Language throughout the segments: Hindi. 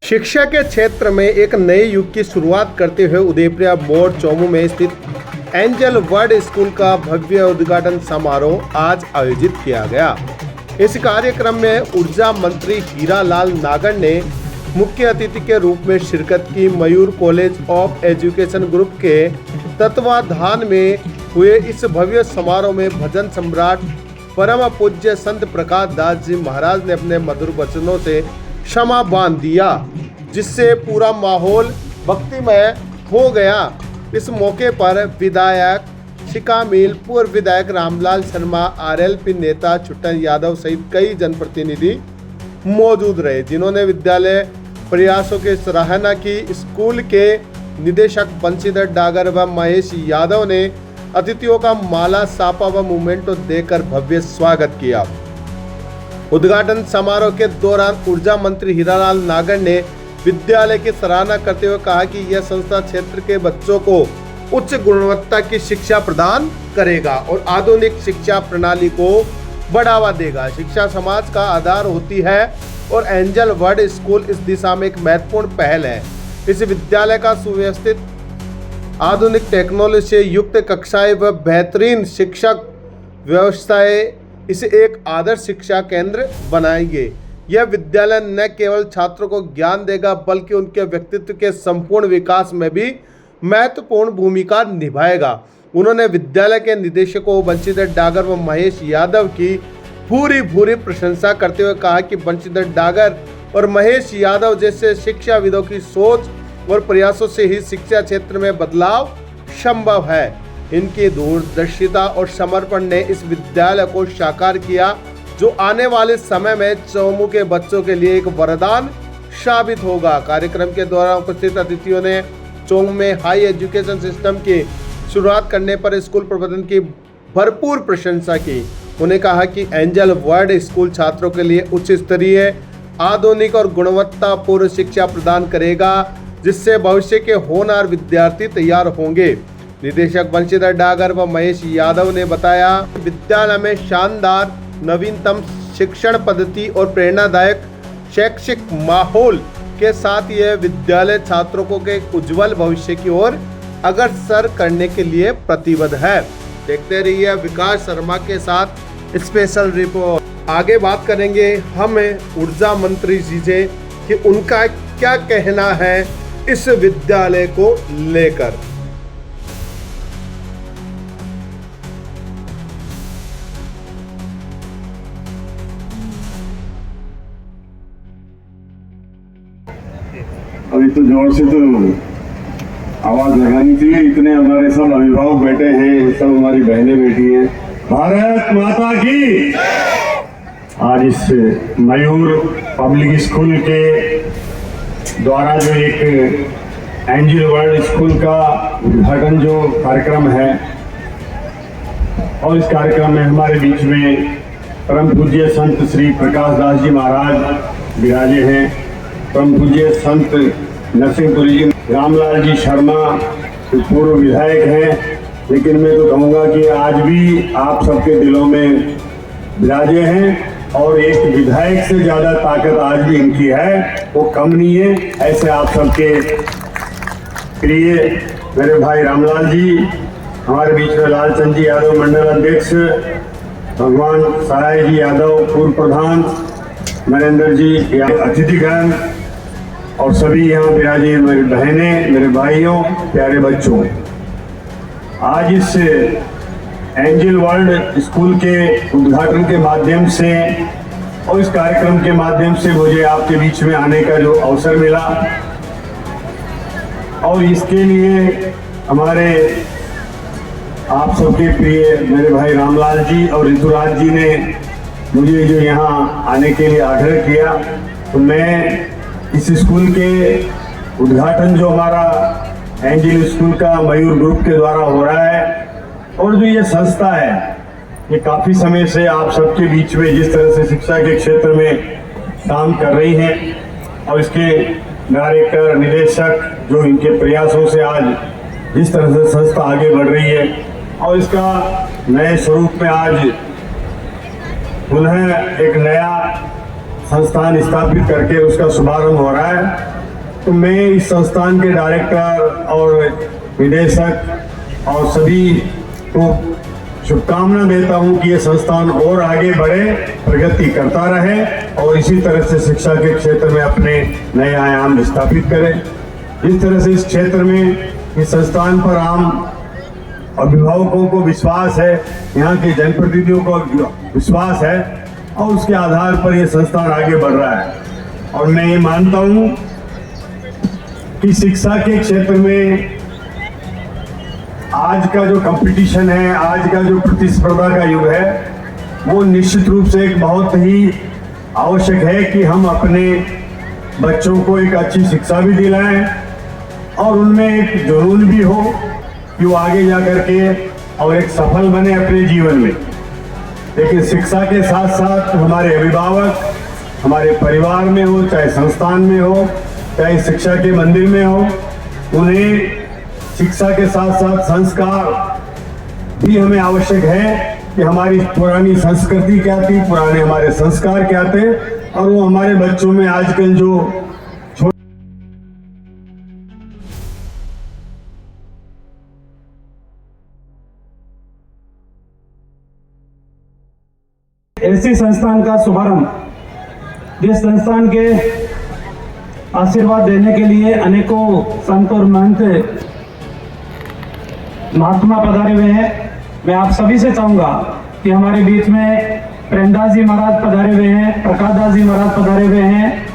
शिक्षा के क्षेत्र में एक नए युग की शुरुआत करते हुए उदयपुर मोड़ चौमू में स्थित एंजल वर्ल्ड स्कूल का भव्य उद्घाटन समारोह आज आयोजित किया गया। इस कार्यक्रम में ऊर्जा मंत्री हीरालाल नागर ने मुख्य अतिथि के रूप में शिरकत की। मयूर कॉलेज ऑफ एजुकेशन ग्रुप के तत्वाधान में हुए इस भव्य समारोह में भजन सम्राट परम पूज्य संत प्रकाश दास जी महाराज ने अपने मधुर वचनों से क्षमा बांध दिया, जिससे पूरा माहौल भक्तिमय हो गया। इस मौके पर विधायक शिकामील, पूर्व विधायक रामलाल शर्मा, आरएलपी नेता छुट्टन यादव सहित कई जनप्रतिनिधि मौजूद रहे, जिन्होंने विद्यालय प्रयासों की सराहना की। स्कूल के निदेशक बंशीधर डागर व महेश यादव ने अतिथियों का माला, सापा व मोमेंटो देकर भव्य स्वागत किया। उद्घाटन समारोह के दौरान ऊर्जा मंत्री हीरालाल नागर ने विद्यालय की सराहना करते हुए कहा कि यह संस्था क्षेत्र के बच्चों को उच्च गुणवत्ता की शिक्षा प्रदान करेगा और आधुनिक शिक्षा प्रणाली को बढ़ावा देगा। शिक्षा समाज का आधार होती है और एंजल वर्ल्ड स्कूल इस दिशा में एक महत्वपूर्ण पहल है। इस विद्यालय का सुव्यवस्थित आधुनिक टेक्नोलॉजी से युक्त कक्षाएं व बेहतरीन शिक्षक व्यवस्थाएं इसे एक आदर्श शिक्षा केंद्र बनाएंगे। यह विद्यालय न केवल छात्रों को ज्ञान देगा बल्कि उनके व्यक्तित्व के संपूर्ण विकास में भी महत्वपूर्ण भूमिका निभाएगा। उन्होंने विद्यालय के निदेशकों बंशीधर डागर व महेश यादव की भूरी प्रशंसा करते हुए कहा कि बंशीधर डागर और महेश यादव जैसे शिक्षाविदों की सोच और प्रयासों से ही शिक्षा क्षेत्र में बदलाव संभव है। इनकी दूरदर्शिता और समर्पण ने इस विद्यालय को साकार किया, जो आने वाले समय में चौमू के बच्चों के लिए एक वरदान साबित होगा। कार्यक्रम के दौरान उपस्थित अतिथियों ने चौमू में हाई एजुकेशन सिस्टम की शुरुआत करने पर स्कूल प्रबंधन की भरपूर प्रशंसा की। उन्हें कहा कि एंजल वर्ल्ड स्कूल छात्रों के लिए उच्च स्तरीय, आधुनिक और गुणवत्तापूर्ण शिक्षा प्रदान करेगा, जिससे भविष्य के होनहार विद्यार्थी तैयार होंगे। निदेशक बंशीधर डागर व महेश यादव ने बताया, विद्यालय में शानदार नवीनतम शिक्षण पद्धति और प्रेरणादायक शैक्षिक माहौल के साथ यह विद्यालय छात्रों को के उज्जवल भविष्य की ओर अग्रसर करने के लिए प्रतिबद्ध है। देखते रहिए विकास शर्मा के साथ स्पेशल रिपोर्ट। आगे बात करेंगे हम ऊर्जा मंत्री जी से कि उनका क्या कहना है इस विद्यालय को लेकर। अभी तो जोर से तो आवाज लगानी चाहिए। इतने हमारे सब अभिभावक बैठे हैं, सब हमारी बहनें बैठी हैं। भारत माता की। आज इस मयूर पब्लिक स्कूल के द्वारा जो एक एंजल वर्ल्ड स्कूल का उद्घाटन जो कार्यक्रम है, और इस कार्यक्रम में हमारे बीच में परम पूज्य संत श्री प्रकाश दास जी महाराज विराजे हैं। परम पूज्य संत नरसिंहपुरी जी, रामलाल जी शर्मा पूर्व विधायक हैं, लेकिन मैं तो कहूँगा कि आज भी आप सबके दिलों में विराजे हैं और एक विधायक से ज़्यादा ताकत आज भी इनकी है, वो कम नहीं है। ऐसे आप सबके प्रिय मेरे भाई रामलाल जी, हमारे बीच में लालचंद जी यादव मंडल अध्यक्ष, भगवान सराय जी यादव पूर्व प्रधान, नरेंद्र जी अतिथिगण और सभी यहाँ विराजे मेरी बहनें, मेरे भाइयों, प्यारे बच्चों। आज इस एंजल वर्ल्ड स्कूल के उद्घाटन के माध्यम से और इस कार्यक्रम के माध्यम से मुझे आपके बीच में आने का जो अवसर मिला, और इसके लिए हमारे आप सबके प्रिय मेरे भाई रामलाल जी और ऋतुराज जी ने मुझे जो यहाँ आने के लिए आग्रह किया, तो मैं इस स्कूल के उद्घाटन जो हमारा एंजल स्कूल का मयूर ग्रुप के द्वारा हो रहा है, और जो ये संस्था है, ये काफ़ी समय से आप सबके बीच में जिस तरह से शिक्षा के क्षेत्र में काम कर रही है, और इसके डायरेक्टर, निदेशक जो इनके प्रयासों से आज जिस तरह से संस्था आगे बढ़ रही है, और इसका नए स्वरूप में आज पुनः एक नया संस्थान स्थापित करके उसका शुभारंभ हो रहा है। तो मैं इस संस्थान के डायरेक्टर और निदेशक और सभी को शुभकामना देता हूं कि ये संस्थान और आगे बढ़े, प्रगति करता रहे और इसी तरह से शिक्षा के क्षेत्र में अपने नए आयाम स्थापित करे। जिस तरह से इस क्षेत्र में इस संस्थान पर आम अभिभावकों को विश्वास है, यहाँ के जनप्रतिनिधियों को विश्वास है और उसके आधार पर यह संस्थान आगे बढ़ रहा है। और मैं ये मानता हूँ कि शिक्षा के क्षेत्र में आज का जो कंपटीशन है, आज का जो प्रतिस्पर्धा का युग है, वो निश्चित रूप से एक बहुत ही आवश्यक है कि हम अपने बच्चों को एक अच्छी शिक्षा भी दिलाएं और उनमें एक जुनून भी हो कि वो आगे जा करके और एक सफल बने अपने जीवन में। लेकिन शिक्षा के साथ साथ हमारे अभिभावक, हमारे परिवार में हो, चाहे संस्थान में हो, चाहे शिक्षा के मंदिर में हो, उन्हें शिक्षा के साथ साथ संस्कार भी हमें आवश्यक है कि हमारी पुरानी संस्कृति क्या थी, पुराने हमारे संस्कार क्या थे और वो हमारे बच्चों में आजकल जो ऐसी संस्थान का शुभारंभ, जिस संस्थान के आशीर्वाद देने के लिए अनेकों संत और महंत महात्मा पधारे हुए हैं। मैं आप सभी से चाहूंगा कि हमारे बीच में प्रेमदास जी महाराज पधारे हुए हैं, प्रकाश दास जी महाराज पधारे हुए हैं,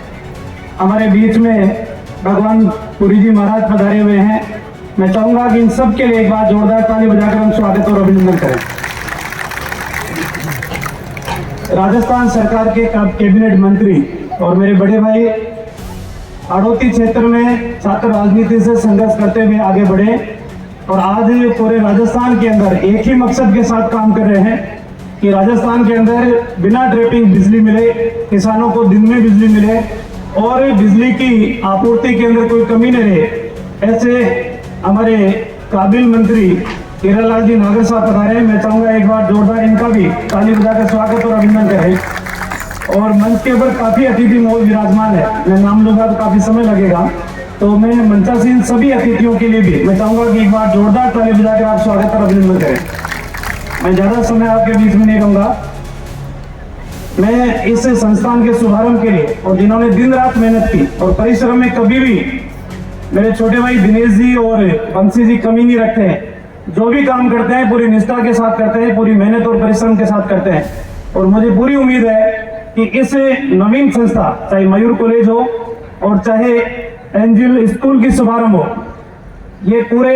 हमारे बीच में भगवान पुरी जी महाराज पधारे हुए हैं। मैं चाहूंगा कि इन सब के लिए एक बार जोरदार ताली बजाकर हम स्वागत और अभिनंदन करें। राजस्थान सरकार के कैबिनेट मंत्री और मेरे बड़े भाई हाड़ौती क्षेत्र में छात्र राजनीति से संघर्ष करते हुए आगे बढ़े और आज पूरे राजस्थान के अंदर एक ही मकसद के साथ काम कर रहे हैं कि राजस्थान के अंदर बिना ट्रैपिंग बिजली मिले, किसानों को दिन में बिजली मिले और बिजली की आपूर्ति के अंदर कोई कमी न रहे। ऐसे हमारे काबिल मंत्री हीरालाल जी नागर साहब पधारे। मैं चाहूंगा एक बार जोरदार इनका भी ताली बजाकर स्वागत और अभिनंदन करें। और मंच के ऊपर काफी अतिथि मौजूद विराजमान है, मैं नाम लूंगा तो काफी समय लगेगा, तो मैं मंचासीन सभी अतिथियों के लिए भी मैं चाहूंगा कि एक बार जोरदार ताली बजाकर आप स्वागत और अभिनंदन करें। मैं ज्यादा समय आपके बीच में नहीं रहूंगा। मैं इस संस्थान के शुभारंभ के लिए और जिन्होंने दिन रात मेहनत की और परिश्रम में कभी भी मेरे छोटे भाई दिनेश जी और बंसी जी कमी नहीं रखते हैं। जो भी काम करते हैं पूरी निष्ठा के साथ करते हैं, पूरी मेहनत और परिश्रम के साथ करते हैं और मुझे पूरी उम्मीद है कि इस नवीन संस्था, चाहे मयूर कॉलेज हो और चाहे एंजल स्कूल की शुभारंभ हो, ये पूरे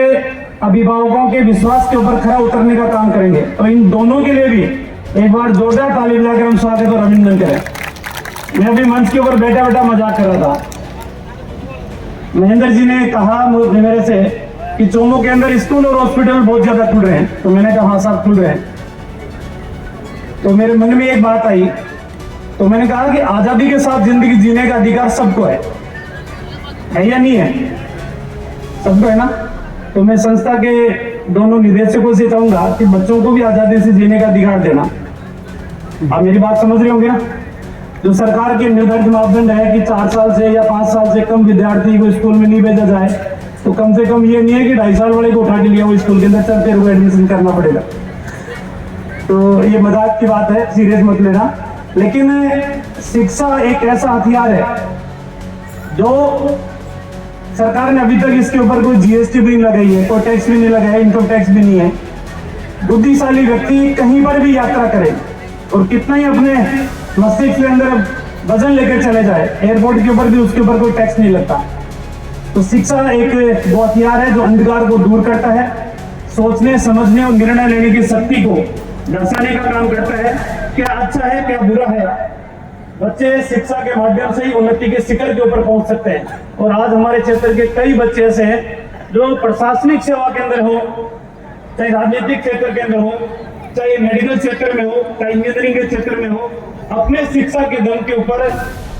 अभिभावकों के विश्वास के ऊपर खरा उतरने का काम करेंगे। तो इन दोनों के लिए भी एक बार जोरदार ताली बजाकर हम स्वागत और अभिनंदन करें। मैं अभी मंच के ऊपर बैठा बैठा मजाक कर रहा था। महेंद्र जी ने कहा मेरे से कि चोमो के अंदर स्कूल और हॉस्पिटल बहुत ज्यादा खुल रहे हैं, तो मैंने कहा हाँ साहब खुल रहे हैं। तो मेरे मन में एक बात आई, तो मैंने कहा कि आजादी के साथ जिंदगी जीने का अधिकार सबको है या नहीं है? सबको है ना? तो मैं संस्था के दोनों निदेशकों से चाहूंगा कि बच्चों को भी आजादी से जीने का अधिकार देना। आप मेरी बात समझ रहे होंगे ना? जो सरकार के निर्धारित मापदंड है कि 4 साल से या 5 साल से कम विद्यार्थी को स्कूल में नहीं भेजा जाए, तो कम से कम ये नहीं है कि 2.5 साल वाले को उठा के लिया वो स्कूल के अंदर चलते हुए एडमिशन करना पड़ेगा। तो ये मजाक की बात है, सीरियस मत लेना। लेकिन शिक्षा एक ऐसा हथियार है जो सरकार ने अभी तक इसके ऊपर कोई जीएसटी भी नहीं लगाई है, कोई टैक्स भी नहीं लगाया है, इनकम टैक्स भी नहीं है। बुद्धिशाली व्यक्ति कहीं पर भी यात्रा करे और कितना ही अपने मस्तिष्क के अंदर वजन लेकर चले जाए, एयरपोर्ट के ऊपर भी उसके ऊपर कोई टैक्स नहीं लगता। तो शिक्षा एक वो हथियार है जो अंधकार को दूर करता है, सोचने समझने और निर्णय लेने की शक्ति को दर्शाने का काम करता है। क्या अच्छा है क्या बुरा है, बच्चे शिक्षा के माध्यम से ही उन्नति के शिखर के ऊपर पहुंच सकते हैं। और आज हमारे क्षेत्र के कई बच्चे ऐसे हैं जो प्रशासनिक सेवा के अंदर हो, चाहे राजनीतिक क्षेत्र के अंदर हो, चाहे मेडिकल क्षेत्र में हो, चाहे इंजीनियरिंग के क्षेत्र में हो, अपने शिक्षा के दम के ऊपर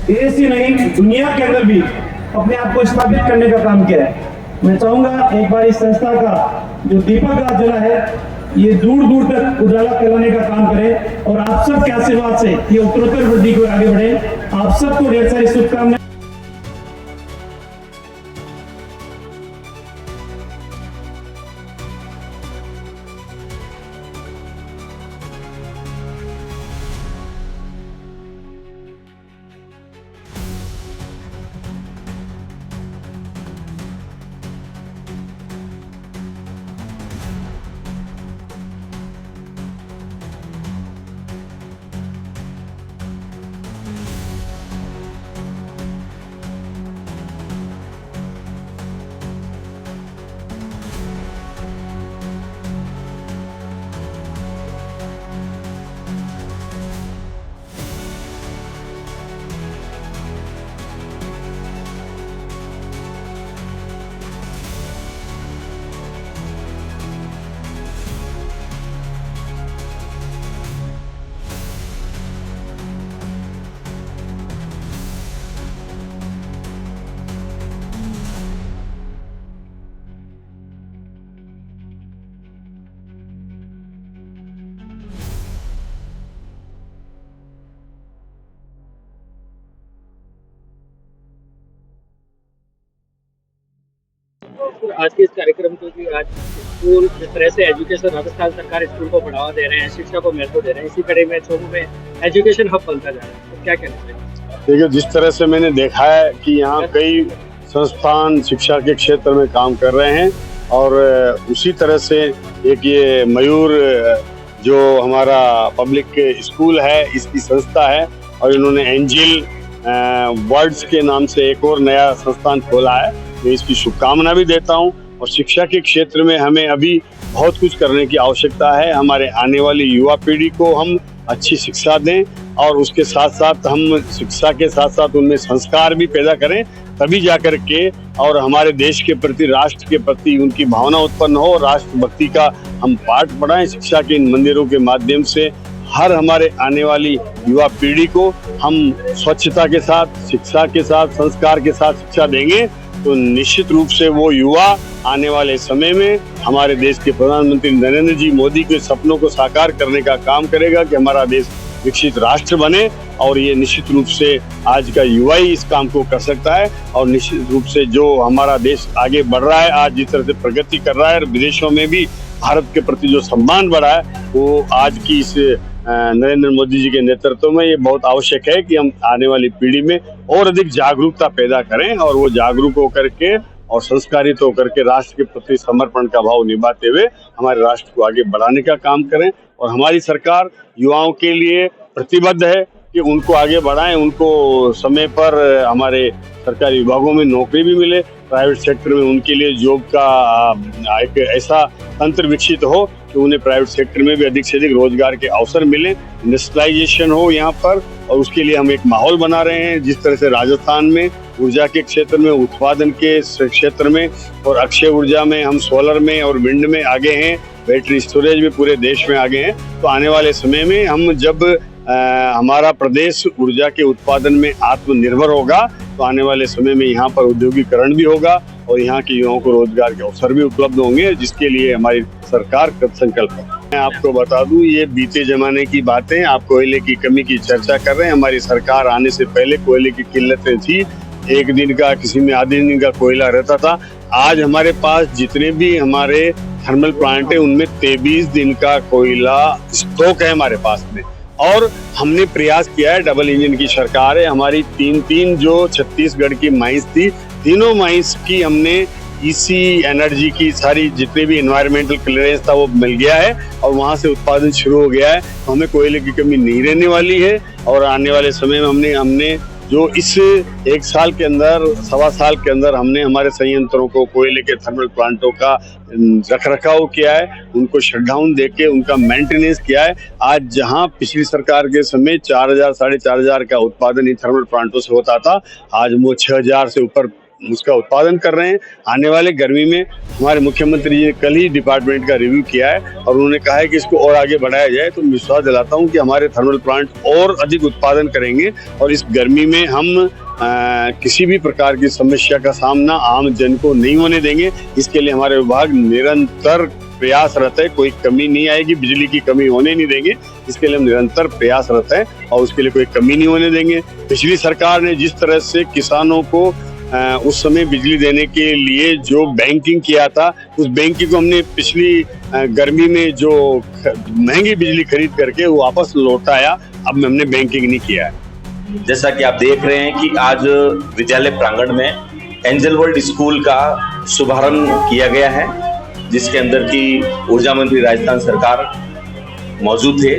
देश ही नहीं दुनिया के अंदर भी अपने आप को स्थापित करने का काम किया है। मैं चाहूंगा एक बार इस संस्था का जो दीपक आज जला है ये दूर दूर तक उजाला फैलाने का काम करे और आप सब के आशीर्वाद से ये उत्तरोत्तर वृद्धि को आगे बढ़े। आप सबको ढेर सारी शुभकामनाएं। आज के इस कार्यक्रम को कि आज स्कूल जिस तरह से एजुकेशन राजस्थान सरकार स्कूल को बढ़ावा दे रहे हैं, शिक्षा को महत्व दे रहे हैं, इसी कड़ी में चोमू में एजुकेशन हब बनता जा रहा है, तो क्या कहना चाहिए? देखिए, जिस तरह से मैंने देखा है कि यहाँ कई संस्थान शिक्षा के क्षेत्र में काम कर रहे हैं और उसी तरह से एक ये मयूर जो हमारा पब्लिक स्कूल है, इसकी संस्था है और इन्होंने एंजल वर्ड्स के नाम से एक और नया संस्थान खोला है। मैं इसकी शुभकामना भी देता हूँ और शिक्षा के क्षेत्र में हमें अभी बहुत कुछ करने की आवश्यकता है। हमारे आने वाली युवा पीढ़ी को हम अच्छी शिक्षा दें और उसके साथ साथ हम शिक्षा के साथ साथ उनमें संस्कार भी पैदा करें, तभी जाकर के और हमारे देश के प्रति, राष्ट्र के प्रति उनकी भावना उत्पन्न हो। राष्ट्रभक्ति का हम पाठ पढ़ाएं शिक्षा के इन मंदिरों के माध्यम से। हर हमारे आने वाली युवा पीढ़ी को हम स्वच्छता के साथ, शिक्षा के साथ, संस्कार के साथ शिक्षा देंगे तो निश्चित रूप से वो युवा आने वाले समय में हमारे देश के प्रधानमंत्री नरेंद्र जी मोदी के सपनों को साकार करने का काम करेगा कि हमारा देश विकसित राष्ट्र बने। और ये निश्चित रूप से आज का युवा ही इस काम को कर सकता है और निश्चित रूप से जो हमारा देश आगे बढ़ रहा है, आज जिस तरह से प्रगति कर रहा है और विदेशों में भी भारत के प्रति जो सम्मान बढ़ा है, वो आज की इस नरेंद्र मोदी जी के नेतृत्व में ये बहुत आवश्यक है कि हम आने वाली पीढ़ी में और अधिक जागरूकता पैदा करें और वो जागरूक होकर के और संस्कारित होकर के राष्ट्र के प्रति समर्पण का भाव निभाते हुए हमारे राष्ट्र को आगे बढ़ाने का काम करें। और हमारी सरकार युवाओं के लिए प्रतिबद्ध है कि उनको आगे बढ़ाएं, उनको समय पर हमारे सरकारी विभागों में नौकरी भी मिले, प्राइवेट सेक्टर में उनके लिए जॉब का एक ऐसा तंत्र विकसित हो कि उन्हें प्राइवेट सेक्टर में भी अधिक से अधिक रोजगार के अवसर मिले, इंडस्ट्रियलाइजेशन हो यहाँ पर। और उसके लिए हम एक माहौल बना रहे हैं। जिस तरह से राजस्थान में ऊर्जा के क्षेत्र में, उत्पादन के क्षेत्र में और अक्षय ऊर्जा में हम सोलर में और विंड में आगे हैं, बैटरी स्टोरेज में पूरे देश में आगे हैं। तो आने वाले समय में हम जब हमारा प्रदेश ऊर्जा के उत्पादन में आत्मनिर्भर होगा तो आने वाले समय में यहाँ पर औद्योगिकरण भी होगा और यहाँ के युवाओं को रोजगार के अवसर भी उपलब्ध होंगे, जिसके लिए हमारी सरकार कृतसंकल्प है। मैं आपको बता दूं, ये बीते जमाने की बातें, आप कोयले की कमी की चर्चा कर रहे हैं। हमारी सरकार आने से पहले कोयले की किल्लतें थी, एक दिन का, किसी में आधे दिन का कोयला रहता था। आज हमारे पास जितने भी हमारे थर्मल प्लांट है उनमें 23 दिन का कोयला स्टॉक है हमारे पास में। और हमने प्रयास किया है, डबल इंजन की सरकार है हमारी, तीन जो छत्तीसगढ़ की माइंस थी, तीनों माइंस की हमने इसी एनर्जी की सारी जितने भी एनवायरमेंटल क्लियरेंस था वो मिल गया है और वहां से उत्पादन शुरू हो गया है। तो हमें कोयले की कमी नहीं रहने वाली है और आने वाले समय में हमने जो इस एक साल के अंदर, सवा साल के अंदर हमने हमारे संयंत्रों को, कोयले के थर्मल प्लांटों का रखरखाव किया है, उनको शटडाउन देके उनका मेंटेनेंस किया है। आज जहां पिछली सरकार के समय 4000 साढ़े 4000 का उत्पादन इन थर्मल प्लांटों से होता था, आज वो 6000 से ऊपर उसका उत्पादन कर रहे हैं। आने वाले गर्मी में हमारे मुख्यमंत्री जी ने कल ही डिपार्टमेंट का रिव्यू किया है और उन्होंने कहा है कि इसको और आगे बढ़ाया जाए। तो विश्वास दिलाता हूं कि हमारे थर्मल प्लांट और अधिक उत्पादन करेंगे और इस गर्मी में हम किसी भी प्रकार की समस्या का सामना आम जन को नहीं होने देंगे। इसके लिए हमारे विभाग निरंतर प्रयासरत है, कोई कमी नहीं आएगी, बिजली की कमी होने नहीं देंगे। इसके लिए हम निरंतर प्रयासरत हैं और उसके लिए कोई कमी नहीं होने देंगे। पिछली सरकार ने जिस तरह से किसानों को उस समय बिजली देने के लिए जो बैंकिंग किया था, उस बैंकिंग को हमने पिछली गर्मी में जो महंगी बिजली खरीद करके वो वापस लौटाया। अब हमने बैंकिंग नहीं किया है। जैसा कि आप देख रहे हैं कि आज विद्यालय प्रांगण में एंजल वर्ल्ड स्कूल का शुभारंभ किया गया है, जिसके अंदर की ऊर्जा मंत्री राजस्थान सरकार मौजूद थे।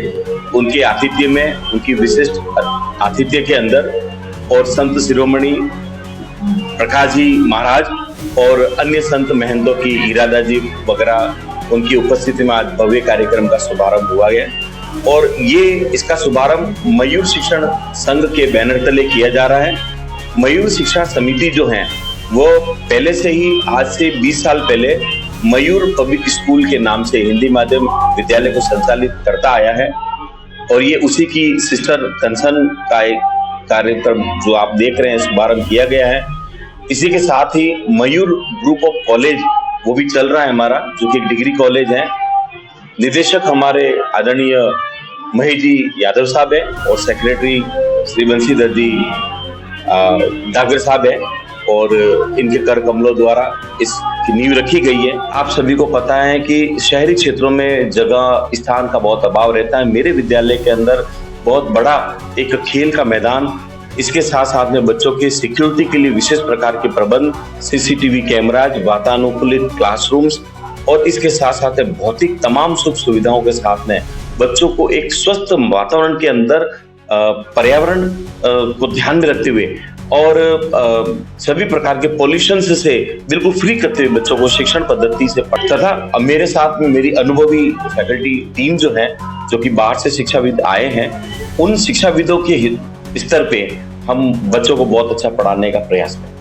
उनके आतिथ्य में, उनकी विशिष्ट आतिथ्य के अंदर और संत शिरोमणि प्रकाश जी महाराज और अन्य संत महंतों की, इरादा जी वगैरह, उनकी उपस्थिति में आज भव्य कार्यक्रम का शुभारंभ हुआ गया और ये इसका शुभारंभ मयूर शिक्षण संघ के बैनर तले किया जा रहा है। मयूर शिक्षा समिति जो है वो पहले से ही, आज से 20 साल पहले मयूर पब्लिक स्कूल के नाम से हिंदी माध्यम विद्यालय को संचालित करता आया है और ये उसी की सिस्टर कंसर्न का एक कार्यक्रम जो आप देख रहे हैं शुभारंभ किया गया है। इसी के साथ ही मयूर ग्रुप ऑफ कॉलेज वो भी चल रहा है हमारा, जो कि एक डिग्री कॉलेज है। निदेशक हमारे आदरणीय महेश जी यादव साहब है और सेक्रेटरी श्री बंशीधर जी डागर साहब है और इनके कर कमलों द्वारा इस की नींव रखी गई है। आप सभी को पता है कि शहरी क्षेत्रों में जगह स्थान का बहुत अभाव रहता है। मेरे विद्यालय के अंदर बहुत बड़ा एक खेल का मैदान, इसके साथ साथ में बच्चों की सिक्योरिटी के लिए विशेष प्रकार के प्रबंध, सीसीटीवी कैमराज, वातानुकूलित क्लासरूम्स और इसके साथ साथ भौतिक तमाम सुख सुविधाओं के साथ में बच्चों को एक स्वस्थ वातावरण के अंदर पर्यावरण को ध्यान में रखते हुए और सभी प्रकार के पॉल्यूशन से बिल्कुल फ्री करते हुए बच्चों को शिक्षण पद्धति से तथा मेरे साथ में मेरी अनुभवी फैकल्टी टीम जो है, जो कि बाहर से शिक्षाविद आए हैं, उन शिक्षाविदों के स्तर पे हम बच्चों को बहुत अच्छा पढ़ाने का प्रयास करें।